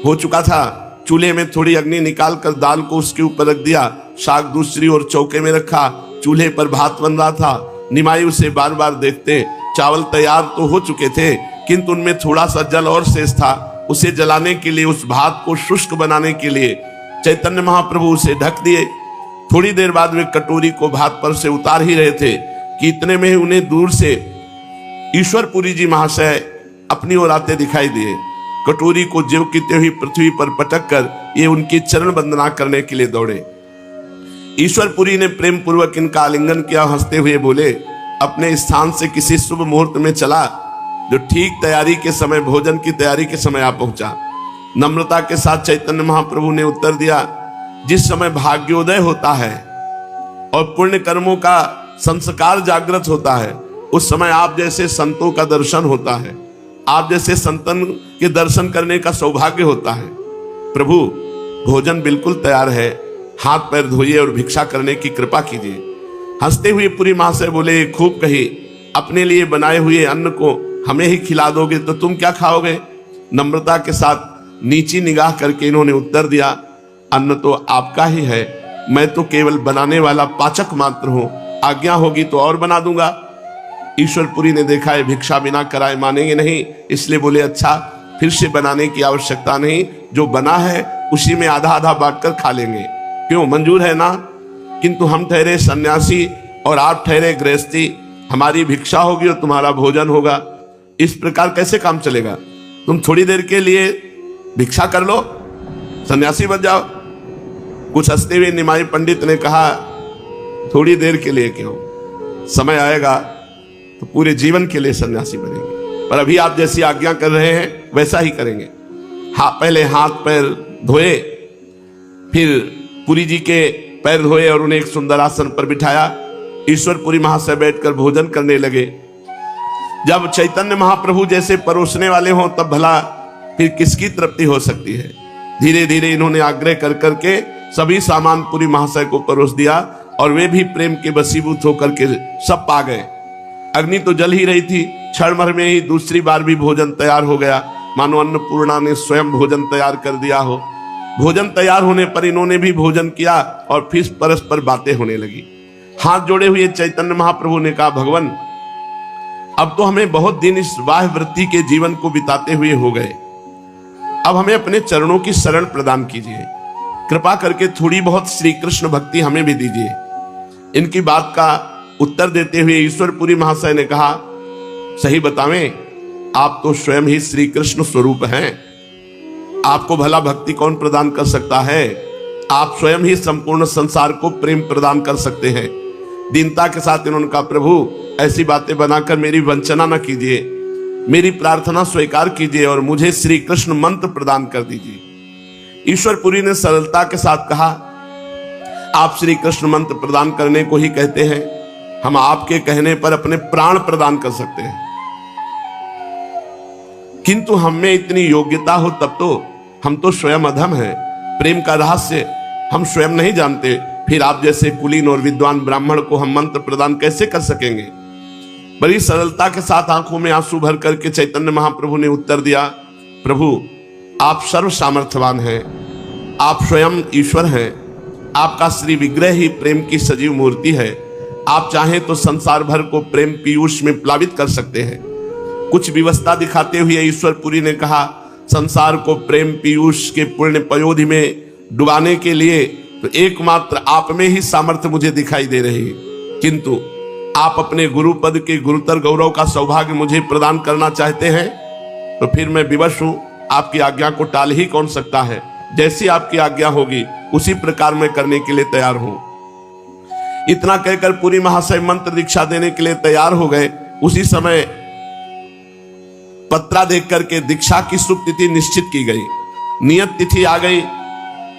Speaker 1: हो चुका था। चूल्हे में थोड़ी अग्नि निकालकर दाल को उसके ऊपर रख दिया, साग दूसरी ओर चौके में रखा। चूल्हे पर भात बन रहा था। निमाई उसे बार बार देखते। चावल तैयार तो हो चुके थे किंतु उनमें थोड़ा सा जल और शेष था। उसे जलाने के लिए, उस भात को शुष्क बनाने के लिए चैतन्य महाप्रभु उसे ढक दिए। थोड़ी देर बाद वे कटोरी को भात पर से उतार ही रहे थे कि इतने में ही उन्हें दूर से ईश्वरपुरी जी महाशय अपनी ओर आते दिखाई दिए। कटोरी को ज्यों की त्यों ही पृथ्वी पर पटक कर ये उनकी चरण वंदना करने के लिए दौड़े। ईश्वरपुरी ने प्रेम पूर्वक इनका आलिंगन किया। हंसते हुए बोले, अपने स्थान से किसी शुभ मुहूर्त में चला जो ठीक तैयारी के समय, भोजन की तैयारी के समय आ पहुंचा। नम्रता के साथ चैतन्य महाप्रभु ने उत्तर दिया, जिस समय भाग्योदय होता है और पुण्य कर्मों का संस्कार जागृत होता है, उस समय आप जैसे संतों का दर्शन होता है। आप जैसे संतन के दर्शन करने का सौभाग्य होता है। प्रभु, भोजन बिल्कुल तैयार है, हाथ पैर धोइए और भिक्षा करने की कृपा कीजिए। हंसते हुए पुरी महाशय बोले, खूब कही, अपने लिए बनाए हुए अन्न को हमें ही खिला दोगे तो तुम क्या खाओगे? नम्रता के साथ नीची निगाह करके इन्होंने उत्तर दिया, अन्न तो आपका ही है, मैं तो केवल बनाने वाला पाचक मात्र हूं। आज्ञा होगी तो और बना दूंगा। ईश्वरपुरी ने देखा है भिक्षा बिना कराए मानेंगे नहीं, इसलिए बोले, अच्छा फिर से बनाने की आवश्यकता नहीं, जो बना है उसी में आधा आधा बांटकर खा लेंगे। क्यों, मंजूर है ना? किंतु हम ठहरे सन्यासी और आप ठहरे गृहस्थी, हमारी भिक्षा होगी और तुम्हारा भोजन होगा। इस प्रकार कैसे काम चलेगा? तुम थोड़ी देर के लिए भिक्षा कर लो, सन्यासी बन जाओ। कुछ हंसते हुए निमाई पंडित ने कहा, थोड़ी देर के लिए क्यों, समय आएगा तो पूरे जीवन के लिए सन्यासी बनेंगे, पर अभी आप जैसी आज्ञा कर रहे हैं वैसा ही करेंगे। पहले हाथ पैर धोए, फिर पुरी जी के पैर धोए और उन्हें एक सुंदर आसन पर बिठाया। ईश्वरपुरी महाशय बैठकर भोजन करने लगे। जब चैतन्य महाप्रभु जैसे परोसने वाले हों तब भला फिर किसकी तृप्ति हो सकती है। धीरे धीरे इन्होंने आग्रह कर करके सभी सामान पुरी महाशय को परोस दिया और वे भी प्रेम के वशीभूत होकर के सब पा गए। अग्नि तो जल ही रही थी, क्षण भर में ही दूसरी बार भी भोजन तैयार हो गया, मानो अन्नपूर्णा ने स्वयं भोजन तैयार कर दिया हो। भोजन तैयार होने पर इन्होंने भी भोजन किया और फिर परस्पर बातें होने लगी। हाथ जोड़े हुए चैतन्य महाप्रभु ने कहा, भगवान, अब तो हमें बहुत दिन इस बाह्य वृत्ति के जीवन को बिताते हुए हो गए, अब हमें अपने चरणों की शरण प्रदान कीजिए। कृपा करके थोड़ी बहुत श्री कृष्ण भक्ति हमें भी दीजिए। इनकी बात का उत्तर देते हुए ईश्वरपुरी महाशय ने कहा, सही बतावें, आप तो स्वयं ही श्री कृष्ण स्वरूप हैं। आपको भला भक्ति कौन प्रदान कर सकता है? आप स्वयं ही संपूर्ण संसार को प्रेम प्रदान कर सकते हैं। दीनता के साथ इन्होंने कहा, प्रभु, ऐसी बातें बनाकर मेरी वंचना न कीजिए, मेरी प्रार्थना स्वीकार कीजिए और मुझे श्री कृष्ण मंत्र प्रदान कर दीजिए। ईश्वरपुरी ने सरलता के साथ कहा, आप श्री कृष्ण मंत्र प्रदान करने को ही कहते हैं, हम आपके कहने पर अपने प्राण प्रदान कर सकते हैं, किंतु हम में इतनी योग्यता हो तब तो। हम तो स्वयं अधम हैं, प्रेम का रहस्य हम स्वयं नहीं जानते, फिर आप जैसे कुलीन और विद्वान ब्राह्मण को हम मंत्र प्रदान कैसे कर सकेंगे? बड़ी सरलता के साथ आंखों में आंसू भर करके चैतन्य महाप्रभु ने उत्तर दिया, प्रभु, आप सर्व सामर्थ्यवान हैं, आप स्वयं ईश्वर हैं, आपका श्री विग्रह ही प्रेम की सजीव मूर्ति है। आप चाहें तो संसार भर को प्रेम पीयूष में प्लावित कर सकते हैं। कुछ व्यवस्था दिखाते हुए ईश्वरपुरी ने कहा, संसार को प्रेम पीयूष के पुण्य पयोधि में डुबाने के लिए तो एकमात्र आप में ही सामर्थ्य मुझे दिखाई दे रही है, किंतु आप अपने गुरु पद के गुरुतर गौरव का सौभाग्य मुझे प्रदान करना चाहते हैं तो फिर मैं विवश हूं, आपकी आज्ञा को टाल ही कौन सकता है। जैसी आपकी आज्ञा होगी उसी प्रकार मैं करने के लिए तैयार हूं। इतना कहकर पुरी महाशय मंत्र दीक्षा देने के लिए तैयार हो गए। उसी समय पत्रा देख करके दीक्षा की शुभ तिथि निश्चित की गई। नियत तिथि आ गई।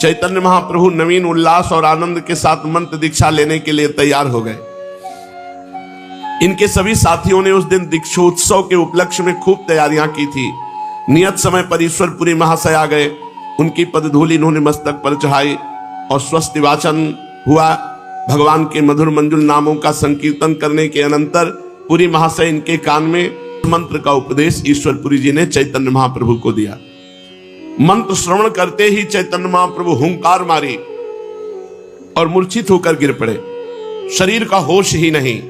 Speaker 1: चैतन्य महाप्रभु नवीन उल्लास और आनंद के साथ मंत्र दीक्षा लेने के लिए तैयार हो गए। इनके सभी साथियों ने उस दिन दीक्षोत्सव के उपलक्ष्य में खूब तैयारियां की थी। नियत समय पर ईश्वरपुरी महाशय आ गए, उनकी पदधूलि इन्होंने मस्तक पर चढ़ाई और स्वस्ति वाचन हुआ। भगवान के मधुर मंजुल नामों का संकीर्तन करने के अनंतर पुरी महाशय इनके कान में मंत्र का उपदेश ईश्वरपुरी जी ने चैतन्य महाप्रभु को दिया। मंत्र श्रवण करते ही चैतन्य महाप्रभु हुंकार मारी और मूर्छित होकर गिर पड़े। शरीर का होश ही नहीं।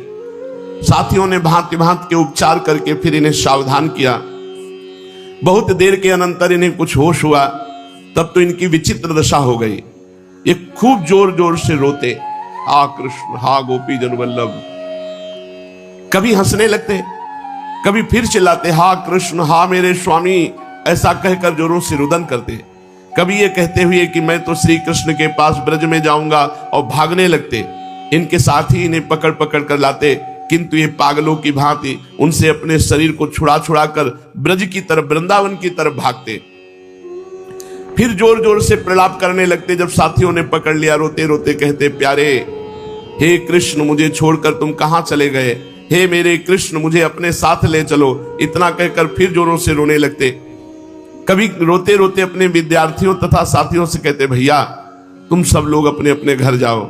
Speaker 1: साथियों ने भांति भांति के उपचार करके फिर इन्हें सावधान किया। बहुत देर के अनंतर इन्हें कुछ होश हुआ। तब तो इनकी विचित्र दशा हो गई। ये खूब जोर जोर से रोते, हा कृष्ण हा गोपी जन वल्लभ। कभी हंसने लगते, कभी फिर चिल्लाते, हा कृष्ण हा मेरे स्वामी, ऐसा कहकर जोरों से रुदन करते। कभी ये कहते हुए कि मैं तो श्री कृष्ण के पास ब्रज में जाऊंगा, और भागने लगते। इनके साथी इन्हें पकड़ पकड़ कर लाते, किंतु ये पागलों की भांति उनसे अपने शरीर को छुड़ा छुड़ा कर ब्रज की तरफ, वृंदावन की तरफ भागते। फिर जोर जोर से प्रलाप करने लगते। जब साथियों ने पकड़ लिया, रोते रोते कहते, प्यारे हे कृष्ण, मुझे छोड़कर तुम कहां चले गए? हे मेरे कृष्ण, मुझे अपने साथ ले चलो। इतना कहकर फिर जोरों से रोने लगते। कभी रोते रोते अपने विद्यार्थियों तथा साथियों से कहते, भैया तुम सब लोग अपने अपने घर जाओ,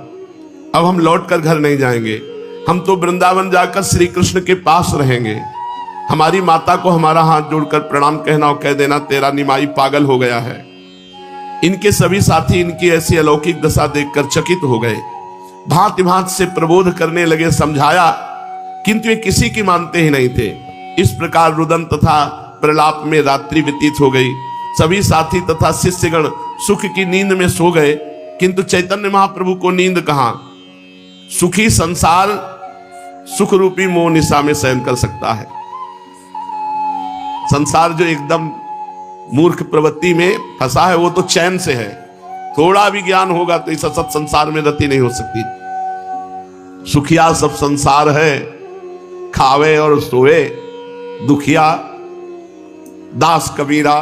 Speaker 1: अब हम लौटकर घर नहीं जाएंगे। हम तो वृंदावन जाकर श्री कृष्ण के पास रहेंगे। हमारी माता को हमारा हाथ जोड़कर प्रणाम कहना और कह देना, तेरा निमाई पागल हो गया है। इनके सभी साथी इनकी ऐसी अलौकिक दशा देखकर चकित हो गए। भांति भांति से प्रबोध करने लगे, समझाया, किंतु ये किसी की मानते ही नहीं थे। इस प्रकार रुदन तथा प्रलाप में रात्रि व्यतीत हो गई। सभी साथी तथा शिष्यगण सुख की नींद में सो गए, किंतु चैतन्य महाप्रभु को नींद कहां। सुखी संसार सुख रूपी मोह निशा में शयन कर सकता है। संसार जो एकदम मूर्ख प्रवृत्ति में फंसा है, वो तो चैन से है। थोड़ा भी ज्ञान होगा तो इस सब संसार में रति नहीं हो सकती। सुखिया सब संसार है, खावे और सोए दुखिया, दास कबीरा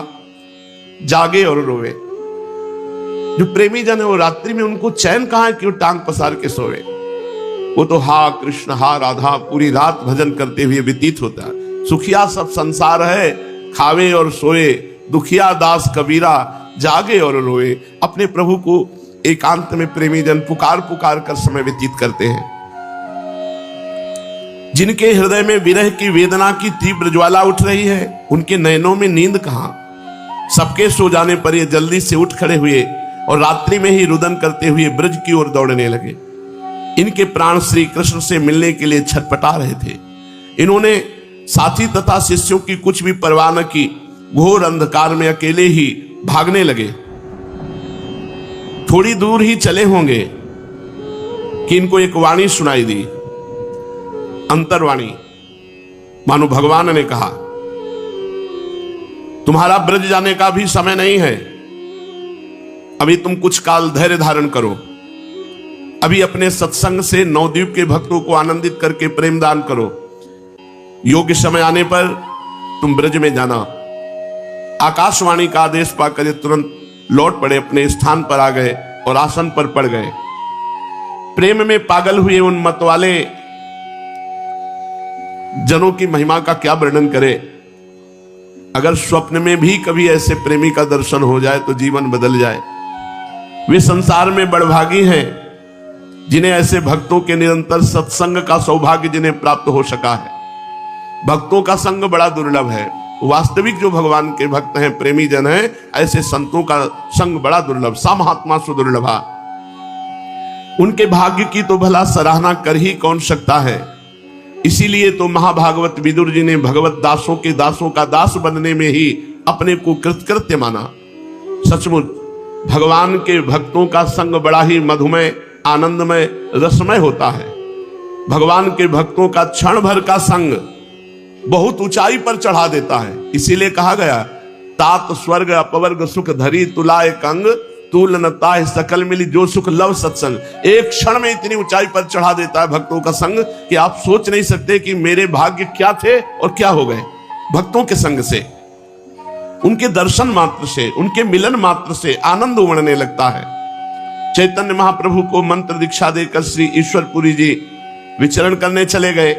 Speaker 1: जागे और रोवे। जो प्रेमी जन है वो रात्रि में उनको चैन कहां है कि वो टांग पसार के सोवे। वो तो हा कृष्ण हा राधा पूरी रात भजन करते हुए व्यतीत होता है। सुखिया सब संसार है, खावे और सोए दुखिया, दास कबीरा जागे और रोए। अपने प्रभु को एकांत में प्रेमी जन पुकार पुकार कर समय व्यतीत करते हैं। जिनके हृदय में विरह की वेदना की तीव्र ज्वाला उठ रही है, उनके नयनों में नींद कहां। सबके सो जाने पर ये जल्दी से उठ खड़े हुए और रात्रि में ही रुदन करते हुए ब्रज की ओर दौड़ने लगे। इनके प्राण श्री कृष्ण से मिलने के लिए छटपटा रहे थे। इन्होंने साथी तथा शिष्यों की कुछ भी परवाह न की, घोर अंधकार में अकेले ही भागने लगे। थोड़ी दूर ही चले होंगे कि इनको एक वाणी सुनाई दी, अंतर्वाणी। मानो भगवान ने कहा, तुम्हारा ब्रज जाने का भी समय नहीं है, अभी तुम कुछ काल धैर्य धारण करो। अभी अपने सत्संग से नवद्वीप के भक्तों को आनंदित करके प्रेम दान करो। योग्य समय आने पर तुम ब्रज में जाना। आकाशवाणी का आदेश पाकर ये तुरंत लौट पड़े, अपने स्थान पर आ गए और आसन पर पड़ गए। प्रेम में पागल हुए उन मतवाले जनों की महिमा का क्या वर्णन करें। अगर स्वप्न में भी कभी ऐसे प्रेमी का दर्शन हो जाए तो जीवन बदल जाए। वे संसार में बड़भागी हैं जिन्हें ऐसे भक्तों के निरंतर सत्संग का सौभाग्य जिन्हें प्राप्त हो सका है। भक्तों का संग बड़ा दुर्लभ है। वास्तविक जो भगवान के भक्त हैं, प्रेमी जन हैं, ऐसे संतों का संग बड़ा दुर्लभ। सा महात्मा सुदुर्लभा। उनके भाग्य की तो भला सराहना कर ही कौन सकता है। इसीलिए तो महाभागवत विदुर जी ने भगवत दासों के दासों का दास बनने में ही अपने को कृतकृत्य माना। सचमुच भगवान के भक्तों का संग बड़ा ही मधुमय, आनंदमय, रसमय होता है। भगवान के भक्तों का क्षण भर का संग बहुत ऊंचाई पर चढ़ा देता है। इसीलिए कहा गया, तात स्वर्ग अपवर्ग सुख धरी तुलाए कंग, तूल न ताह सकल मिली जो सुख लव सत्संग। एक क्षण में इतनी ऊंचाई पर चढ़ा देता है भक्तों का संग कि आप सोच नहीं सकते कि मेरे भाग्य क्या थे और क्या हो गए भक्तों के संग से। उनके दर्शन मात्र से, उनके मिलन मात्र से आनंद उमड़ने लगता है। चैतन्य महाप्रभु को मंत्र दीक्षा देकर श्री ईश्वरपुरी जी विचरण करने चले गए।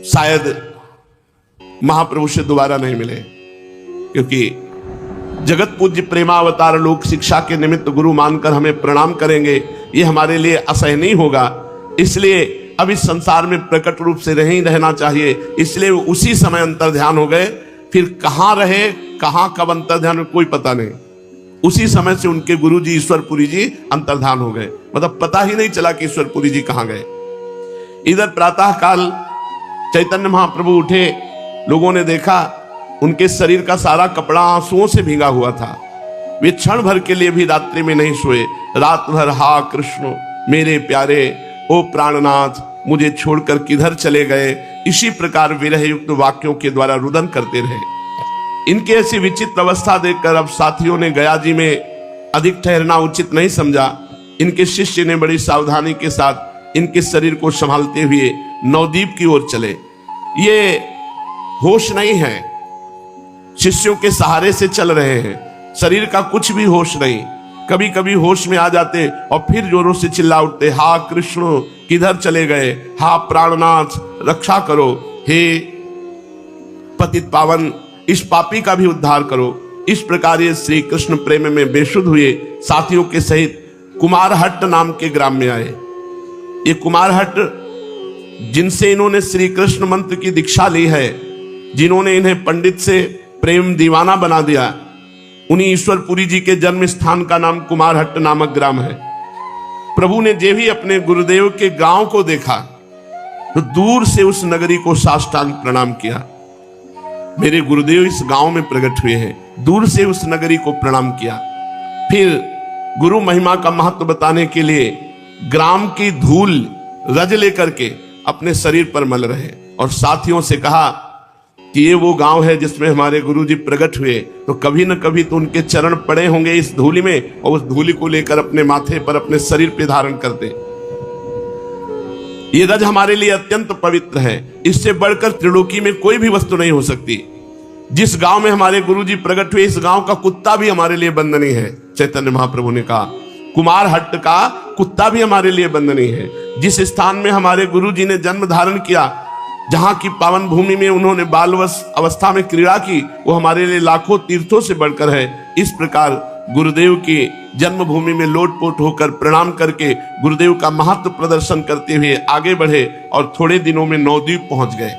Speaker 1: शायद महाप्रभु से दोबारा नहीं मिले, क्योंकि जगत पूज्य प्रेमावतार लोक शिक्षा के निमित्त गुरु मानकर हमें प्रणाम करेंगे, ये हमारे लिए असहनीय होगा। इसलिए अब इस संसार में प्रकट रूप से नहीं रहना चाहिए। इसलिए वो उसी समय अंतर्ध्यान हो गए। फिर कहां रहे, कहां कब अंतर्ध्यान में कोई पता नहीं। उसी समय से उनके गुरु जी ईश्वरपुरी जी अंतर्ध्यान हो गए, मतलब पता ही नहीं चला कि ईश्वरपुरी जी कहां गए। इधर प्रातः काल चैतन्य महाप्रभु उठे, लोगों ने देखा उनके शरीर का सारा कपड़ा आंसुओं से भीगा हुआ था। वे क्षण भर के लिए भी रात्रि में नहीं सोए। रात भर हा कृष्ण मेरे प्यारे, ओ प्राणनाथ मुझे छोड़कर किधर चले गए, इसी प्रकार विरह युक्त वाक्यों के द्वारा रुदन करते रहे। इनकी ऐसी विचित्र अवस्था देखकर अब साथियों ने गया जी में अधिक ठहरना उचित नहीं समझा। इनके शिष्य ने बड़ी सावधानी के साथ इनके शरीर को संभालते हुए नवद्वीप की ओर चले। ये होश नहीं है, शिष्यों के सहारे से चल रहे हैं, शरीर का कुछ भी होश नहीं। कभी कभी होश में आ जाते और फिर जोरों से चिल्ला उठते, हा कृष्ण किधर चले गए, हा प्राणनाथ रक्षा करो, हे पतित पावन इस पापी का भी उद्धार करो। इस प्रकार ये श्री कृष्ण प्रेम में बेसुध हुए साथियों के सहित कुमारहट्ट नाम के ग्राम में आए। ये कुमारहट्ट जिनसे इन्होंने श्री कृष्ण मंत्र की दीक्षा ली है, जिन्होंने इन्हें पंडित से प्रेम दीवाना बना दिया, उन्हीं ईश्वरपुरी जी के जन्म स्थान का नाम कुमारहट्ट नामक ग्राम है। प्रभु ने जे भी अपने गुरुदेव के गांव को देखा तो दूर से उस नगरी को साष्टांग प्रणाम किया। मेरे गुरुदेव इस गांव में प्रकट हुए हैं, दूर से उस नगरी को प्रणाम किया। फिर गुरु महिमा का महत्व बताने के लिए ग्राम की धूल रज लेकर के अपने शरीर पर मल रहे और साथियों से कहा कि ये वो गांव है जिसमें हमारे गुरुजी प्रकट हुए, तो कभी न कभी तो उनके चरण पड़े होंगे इस धूलि में, और उस धूलि को लेकर अपने माथे पर अपने शरीर पे धारण करते। ये रज हमारे लिए अत्यंत पवित्र है, इससे बढ़कर त्रिलोकी में कोई भी वस्तु नहीं हो सकती। जिस गांव में हमारे गुरुजी प्रकट हुए, इस गांव का कुत्ता भी हमारे लिए बंदनीय है। चैतन्य महाप्रभु ने कहा कुमारहट्ट का कुत्ता भी हमारे लिए बंदनीय है। जिस स्थान में हमारे गुरुजी ने जन्म धारण किया, जहां की पावन भूमि में उन्होंने बालवश अवस्था में क्रीड़ा की, वो हमारे लिए लाखों तीर्थों से बढ़कर है। इस प्रकार गुरुदेव की जन्मभूमि में लोटपोट होकर प्रणाम करके गुरुदेव का महत्व प्रदर्शन करते हुए आगे बढ़े और थोड़े दिनों में नवद्वीप पहुंच गए।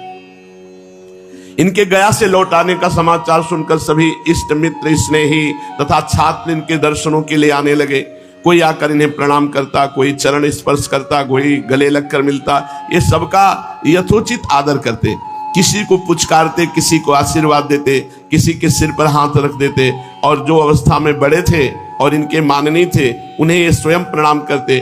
Speaker 1: इनके गया से लौट आने का समाचार सुनकर सभी इष्ट मित्र स्नेही तथा छात्र इनके दर्शनों के लिए आने लगे। कोई आकर इन्हें प्रणाम करता, कोई चरण स्पर्श करता, कोई गले लगकर मिलता। ये सबका यथोचित आदर करते, किसी को पुचकारते, किसी को आशीर्वाद देते, किसी के सिर पर हाथ रख देते, और जो अवस्था में बड़े थे और इनके माननीय थे उन्हें ये स्वयं प्रणाम करते।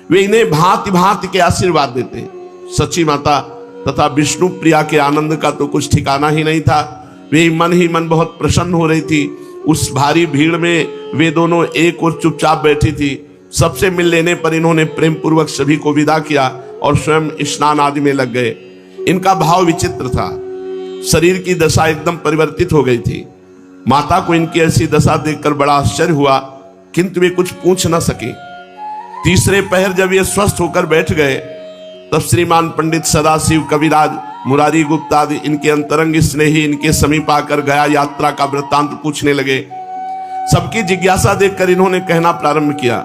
Speaker 1: वे इन्हें भांति भांति के आशीर्वाद देते। सची माता तथा विष्णु प्रिया के आनंद का तो कुछ ठिकाना ही नहीं था। वे मन ही मन बहुत प्रसन्न हो रही थी। उस भारी भीड़ में वे दोनों एक और चुपचाप बैठी थी। सबसे मिल लेने पर इन्होंने प्रेम पूर्वक सभी को विदा किया और स्वयं स्नान आदि में लग गए। इनका भाव विचित्र था, शरीर की दशा एकदम परिवर्तित हो गई थी। माता को इनकी ऐसी दशा देखकर बड़ा आश्चर्य हुआ, किंतु वे कुछ पूछ न सके। तीसरे पहर जब ये स्वस्थ होकर बैठ गए, तब श्रीमान पंडित सदाशिव कविराज मुरारी गुप्ता आदि इनके अंतरंग स्नेही इनके समीप आकर गया यात्रा का वृत्तांत पूछने लगे। सबकी जिज्ञासा देखकर इन्होंने कहना प्रारंभ किया,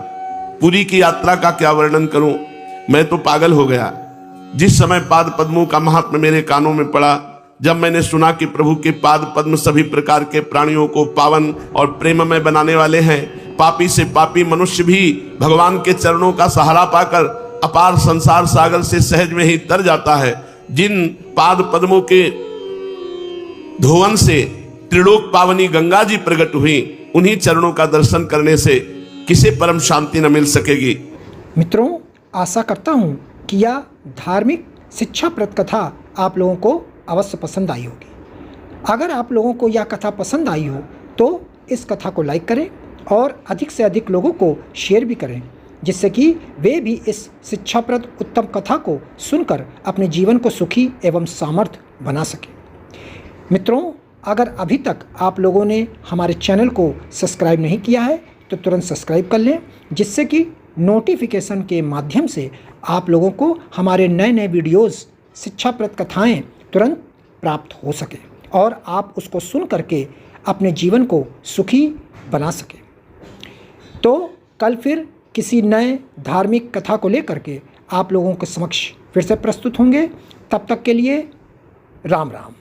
Speaker 1: पुरी की यात्रा का क्या वर्णन करूं, मैं तो पागल हो गया। जिस समय पाद पद्मों का महात्म्य मेरे कानों में पड़ा, जब मैंने सुना कि प्रभु के पाद पद्म सभी प्रकार के प्राणियों को पावन और प्रेममय बनाने वाले हैं, पापी से पापी मनुष्य भी भगवान के चरणों का सहारा पाकर अपार संसार सागर से सहज में ही तर जाता है। जिन पाद पद्मों के धोवन से त्रिलोक पावनी गंगा जी प्रकट हुई, उन्हीं चरणों का दर्शन करने से किसे परम शांति न मिल सकेगी।
Speaker 2: मित्रों, आशा करता हूँ कि यह धार्मिक शिक्षाप्रद कथा आप लोगों को अवश्य पसंद आई होगी। अगर आप लोगों को यह कथा पसंद आई हो तो इस कथा को लाइक करें और अधिक से अधिक लोगों को शेयर भी करें, जिससे कि वे भी इस शिक्षाप्रद उत्तम कथा को सुनकर अपने जीवन को सुखी एवं सामर्थ्य बना सकें। मित्रों, अगर अभी तक आप लोगों ने हमारे चैनल को सब्सक्राइब नहीं किया है तो तुरंत सब्सक्राइब कर लें, जिससे कि नोटिफिकेशन के माध्यम से आप लोगों को हमारे नए नए वीडियोस, शिक्षाप्रद कथाएं तुरंत प्राप्त हो सके और आप उसको सुन करके अपने जीवन को सुखी बना सके। तो कल फिर किसी नए धार्मिक कथा को लेकर के आप लोगों के समक्ष फिर से प्रस्तुत होंगे। तब तक के लिए राम राम।